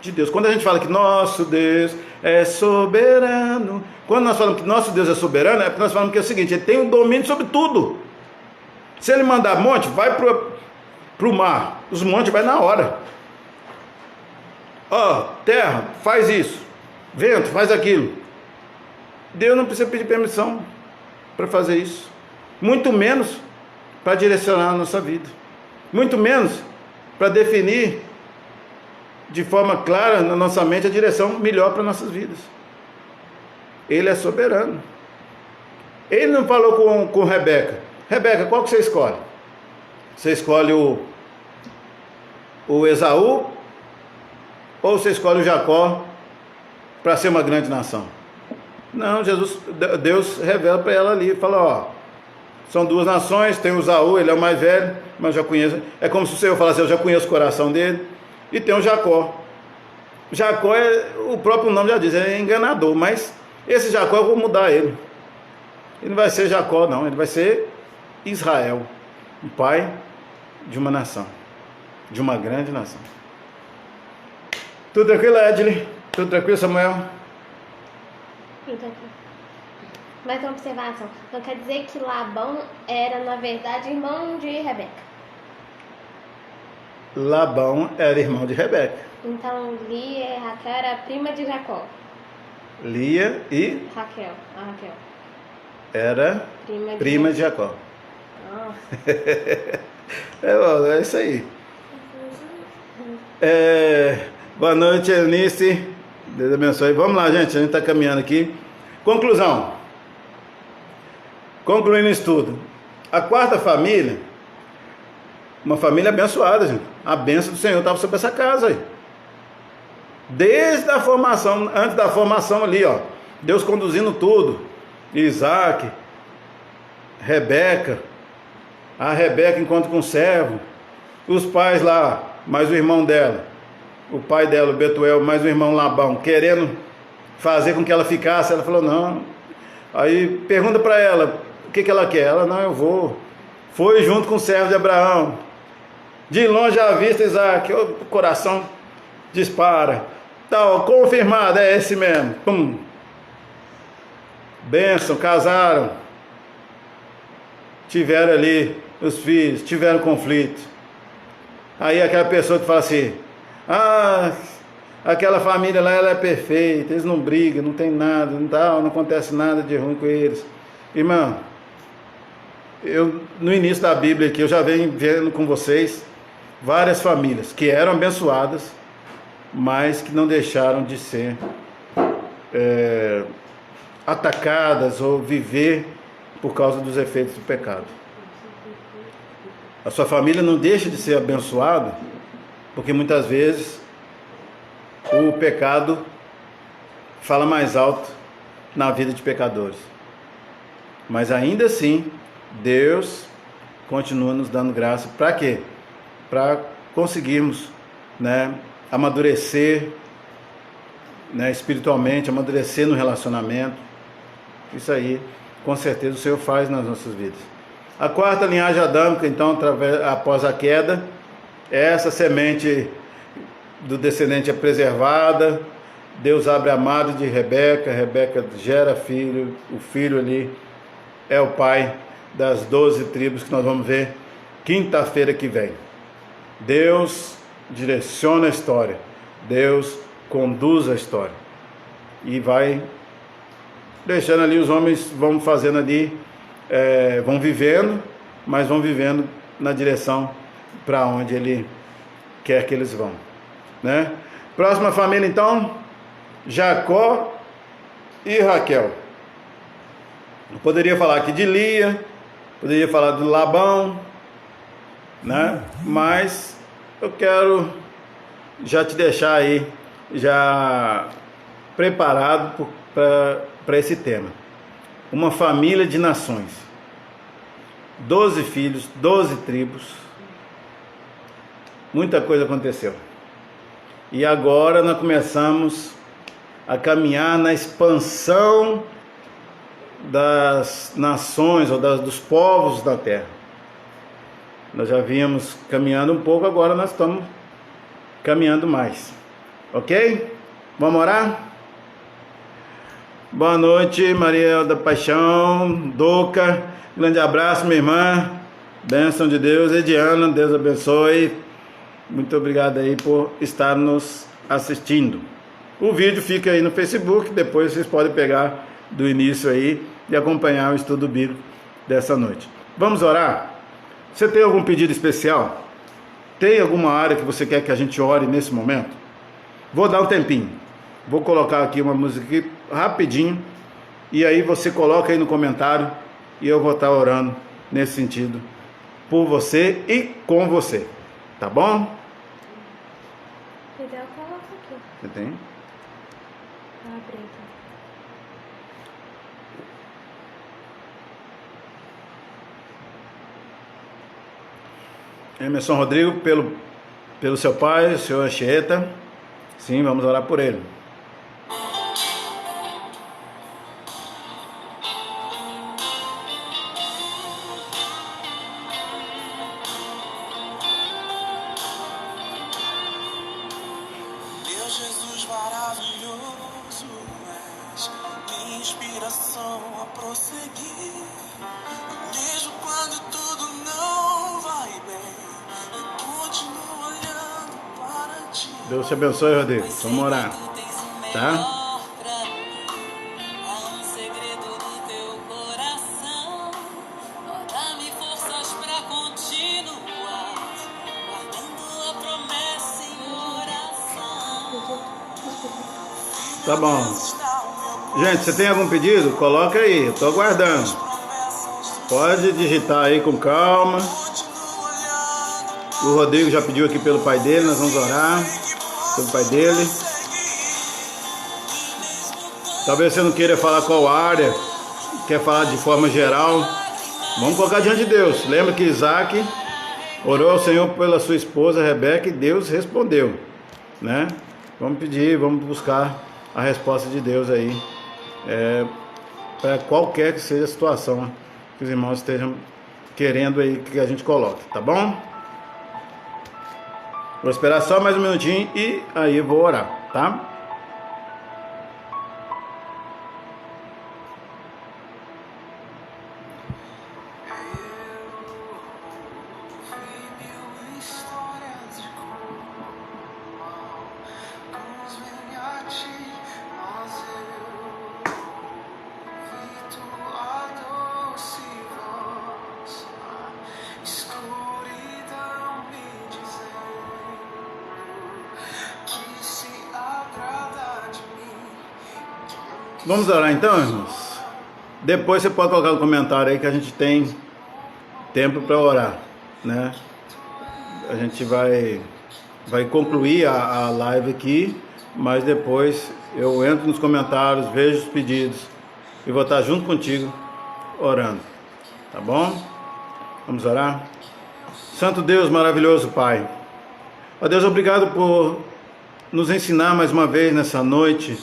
de Deus. Quando a gente fala que nosso Deus é soberano, quando nós falamos que nosso Deus é soberano, é porque nós falamos que é o seguinte, Ele tem o domínio sobre tudo. Se Ele mandar monte, vai para o mar, os montes vai na hora. Terra, faz isso. Vento, faz aquilo. Deus não precisa pedir permissão para fazer isso. Muito menos para direcionar a nossa vida. Muito menos para definir de forma clara na nossa mente a direção melhor para nossas vidas. Ele é soberano. Ele não falou com Rebeca. Rebeca, qual que você escolhe? Você escolhe o Esaú ou você escolhe o Jacó para ser uma grande nação? Não, Deus revela para ela ali, fala, são duas nações, tem o Esaú, ele é o mais velho, mas já conheço, é como se o Senhor falasse, eu já conheço o coração dele, e tem o Jacó. Jacó, o próprio nome já diz, é enganador, mas esse Jacó eu vou mudar ele. Ele não vai ser Jacó não, ele vai ser Israel, o pai de uma nação, de uma grande nação. Tudo tranquilo, Edley? Tudo tranquilo, Samuel? Tudo tranquilo. Mais uma observação. Então quer dizer que Labão era, na verdade, irmão de Rebeca. Labão era irmão de Rebeca. Então Lia e Raquel era prima de Jacó. Lia e Raquel. A Raquel era prima de Jacó. É isso aí. Boa noite, Eunice. Deus abençoe. Vamos lá, gente. A gente está caminhando aqui. Conclusão. Concluindo isso tudo. A quarta família, uma família abençoada, gente. A bênção do Senhor estava sobre essa casa aí. Desde a formação, antes da formação ali, Deus conduzindo tudo. Isaac, Rebeca, a Rebeca encontra com o servo, os pais lá, mais o irmão dela, o pai dela, o Betuel, mais o irmão Labão, querendo fazer com que ela ficasse. Ela falou, não. Aí pergunta para ela, o que ela quer? Ela, não, eu vou. Foi junto com o servo de Abraão. De longe à vista, Isaac, o coração dispara. Tal, confirmado, é esse mesmo. Pum. Bênção, casaram. Tiveram ali os filhos, tiveram conflito. Aí aquela pessoa que fala assim, aquela família lá, ela é perfeita, eles não brigam, não tem nada, não acontece nada de ruim com eles. Irmão, no início da Bíblia aqui, eu já venho vendo com vocês várias famílias que eram abençoadas, mas que não deixaram de ser atacadas ou viver por causa dos efeitos do pecado. A sua família não deixa de ser abençoada, porque muitas vezes o pecado fala mais alto na vida de pecadores. Mas ainda assim, Deus continua nos dando graça. Para quê? Para conseguirmos, amadurecer, espiritualmente, amadurecer no relacionamento. Isso aí, com certeza, o Senhor faz nas nossas vidas. A quarta linhagem adâmica, então, após a queda, essa semente do descendente é preservada. Deus abre a madre de Rebeca, Rebeca gera filho, o filho ali é o pai das 12 tribos que nós vamos ver quinta-feira que vem. Deus direciona a história, Deus conduz a história e vai deixando ali, os homens vão fazendo ali, vão vivendo, mas vão vivendo na direção para onde Ele quer que eles vão, Próxima família então, Jacó e Raquel. Eu poderia falar aqui de Lia, poderia falar do Labão, mas eu quero já te deixar aí já preparado para esse tema. Uma família de nações, 12 filhos, 12 tribos, muita coisa aconteceu. E agora nós começamos a caminhar na expansão das nações ou dos povos da terra. Nós já vínhamos caminhando um pouco, agora nós estamos caminhando mais. Ok? Vamos orar? Boa noite, Maria da Paixão, Doca, grande abraço, minha irmã, bênção de Deus. Ediana, Deus abençoe, muito obrigado aí por estar nos assistindo. O vídeo fica aí no Facebook, depois vocês podem pegar do início aí e acompanhar o estudo bíblico dessa noite. Vamos orar? Você tem algum pedido especial? Tem alguma área que você quer que a gente ore nesse momento? Vou dar um tempinho. Vou colocar aqui uma música aqui, rapidinho. E aí você coloca aí no comentário. E eu vou estar orando nesse sentido. Por você e com você. Tá bom? Se quiser, eu coloco aqui. Você tem? Emerson Rodrigo, pelo seu pai, o senhor Anchieta. Sim, vamos orar por ele. Meu Jesus maravilhoso, és minha inspiração a prosseguir. Mesmo quando tudo não vai bem, eu continuo olhando para ti. Deus te abençoe, Rodrigo. Vamos orar, tá? Tá bom. Gente, você tem algum pedido? Coloca aí, eu tô aguardando. Pode digitar aí com calma. O Rodrigo já pediu aqui pelo pai dele, nós vamos orar pelo pai dele. Talvez você não queira falar qual área, quer falar de forma geral. Vamos colocar diante de Deus. Lembra que Isaac orou ao Senhor pela sua esposa Rebeca e Deus respondeu, né? Vamos pedir, vamos buscar a resposta de Deus aí, para qualquer que seja a situação que os irmãos estejam querendo aí que a gente coloque, tá bom? Vou esperar só mais um minutinho e aí eu vou orar, tá? Vamos orar então, irmãos? Depois você pode colocar no comentário aí que a gente tem tempo para orar, né? A gente vai concluir a live aqui, mas depois eu entro nos comentários, vejo os pedidos e vou estar junto contigo orando, tá bom? Vamos orar? Santo Deus, maravilhoso Pai, ó Deus, obrigado por nos ensinar mais uma vez nessa noite,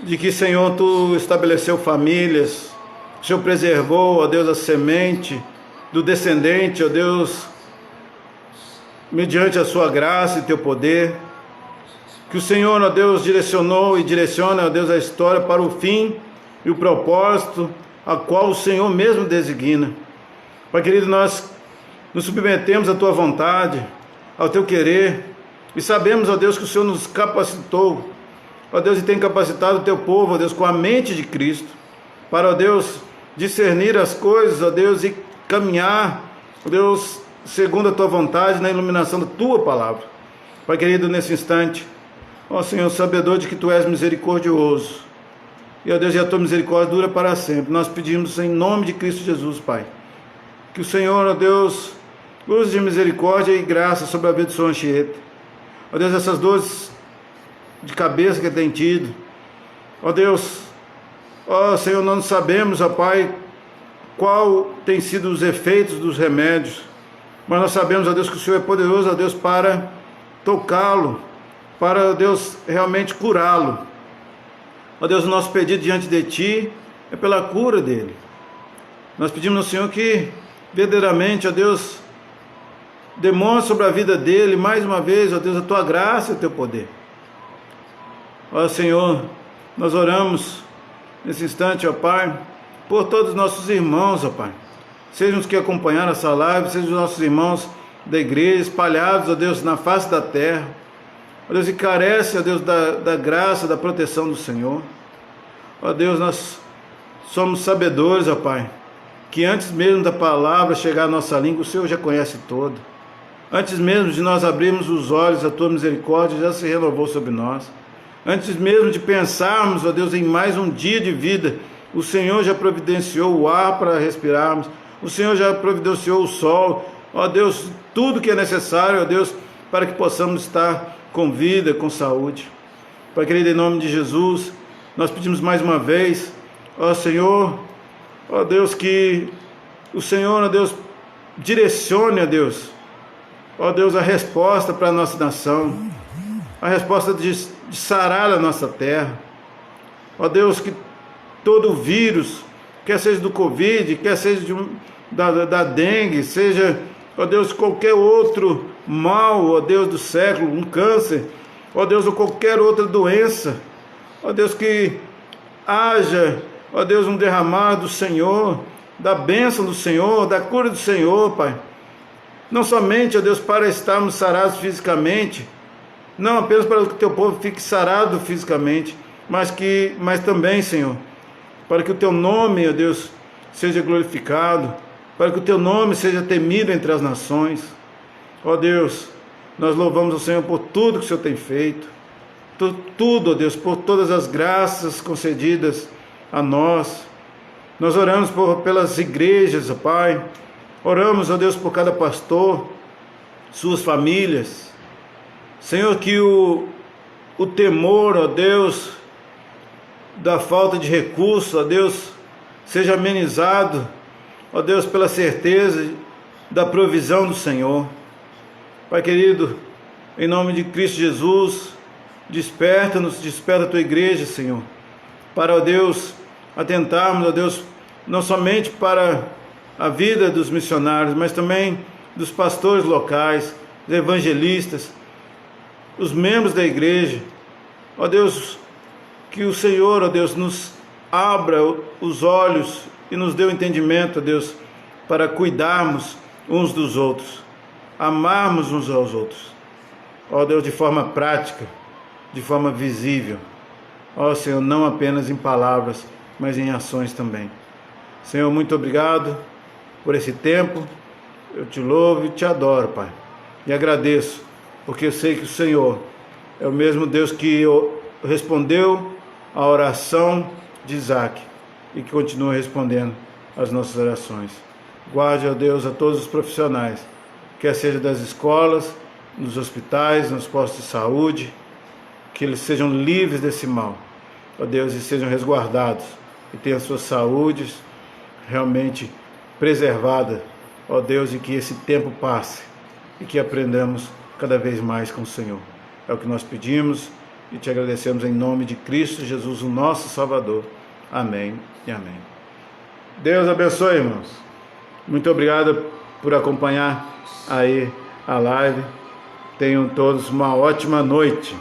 de que, Senhor, Tu estabeleceu famílias, o Senhor preservou, ó Deus, a semente do descendente, ó Deus, mediante a Sua graça e Teu poder, que o Senhor, ó Deus, direcionou e direciona, ó Deus, a história para o fim e o propósito a qual o Senhor mesmo designa. Pai querido, nós nos submetemos à Tua vontade, ao Teu querer, e sabemos, ó Deus, que o Senhor nos capacitou, ó Deus, e tem capacitado o Teu povo, ó Deus, com a mente de Cristo, para, ó Deus, discernir as coisas, ó Deus, e caminhar, ó Deus, segundo a Tua vontade, na iluminação da Tua palavra. Pai querido, nesse instante, ó Senhor, sabedor de que Tu és misericordioso, e, ó Deus, e a Tua misericórdia dura para sempre, nós pedimos em nome de Cristo Jesus, Pai, que o Senhor, ó Deus, use de misericórdia e graça sobre a vida do Senhor Anchieta. Ó Deus, essas dores de cabeça que ele tem tido, ó Deus, ó Senhor, nós não sabemos, ó Pai, qual tem sido os efeitos dos remédios, mas nós sabemos, ó Deus, que o Senhor é poderoso, ó Deus, para tocá-lo, para, ó Deus, realmente curá-lo. Ó Deus, o nosso pedido diante de Ti é pela cura dele. Nós pedimos ao Senhor que verdadeiramente, ó Deus, demonstre sobre a vida dele mais uma vez, ó Deus, a Tua graça e o Teu poder. Ó Senhor, nós oramos nesse instante, ó Pai, por todos os nossos irmãos, ó Pai, sejam os que acompanharam essa live, sejam os nossos irmãos da igreja, espalhados, ó Deus, na face da terra, ó Deus, e carece, ó Deus, da graça, da proteção do Senhor. Ó Deus, nós somos sabedores, ó Pai, que antes mesmo da palavra chegar à nossa língua, o Senhor já conhece todo. Antes mesmo de nós abrirmos os olhos, a Tua misericórdia já se renovou sobre nós. Antes mesmo de pensarmos, ó Deus, em mais um dia de vida, o Senhor já providenciou o ar para respirarmos, o Senhor já providenciou o sol, ó Deus, tudo que é necessário, ó Deus, para que possamos estar com vida, com saúde. Pai querido, em nome de Jesus, nós pedimos mais uma vez, ó Senhor, ó Deus, que o Senhor, ó Deus, direcione, ó Deus, a resposta para a nossa nação, a resposta de sarar a nossa terra. Ó Deus, que todo vírus, quer seja do Covid, quer seja da dengue, seja, ó Deus, qualquer outro mal, ó Deus do século, um câncer, ó Deus, ou qualquer outra doença, ó Deus, que haja, ó Deus, um derramar do Senhor, da bênção do Senhor, da cura do Senhor, Pai. Não somente, ó Deus, para estarmos sarados fisicamente, não apenas para que o Teu povo fique sarado fisicamente, mas também, Senhor, para que o Teu nome, ó Deus, seja glorificado, para que o Teu nome seja temido entre as nações. Ó Deus, nós louvamos o Senhor por tudo que o Senhor tem feito, tudo, ó Deus, por todas as graças concedidas a nós. Nós oramos pelas igrejas, ó Pai, oramos, ó Deus, por cada pastor, suas famílias. Senhor, que o temor, ó Deus, da falta de recursos, ó Deus, seja amenizado, ó Deus, pela certeza da provisão do Senhor. Pai querido, em nome de Cristo Jesus, desperta-nos, desperta a tua igreja, Senhor, para, ó Deus, atentarmos, ó Deus, não somente para a vida dos missionários, mas também dos pastores locais, dos evangelistas, os membros da igreja. Ó Deus, que o Senhor, ó Deus, nos abra os olhos e nos dê o entendimento, ó Deus, para cuidarmos uns dos outros, amarmos uns aos outros, ó Deus, de forma prática, de forma visível, ó Senhor, não apenas em palavras, mas em ações também. Senhor, muito obrigado por esse tempo, eu te louvo e te adoro, Pai, e agradeço, porque eu sei que o Senhor é o mesmo Deus que respondeu a oração de Isaac e que continua respondendo às nossas orações. Guarde, ó Deus, a todos os profissionais, quer seja das escolas, nos hospitais, nos postos de saúde, que eles sejam livres desse mal, ó Deus, e sejam resguardados, e tenham suas saúdes realmente preservada, ó Deus, e que esse tempo passe, e que aprendamos cada vez mais com o Senhor. É o que nós pedimos e te agradecemos em nome de Cristo Jesus, o nosso Salvador. Amém e amém. Deus abençoe, irmãos. Muito obrigado por acompanhar aí a live. Tenham todos uma ótima noite.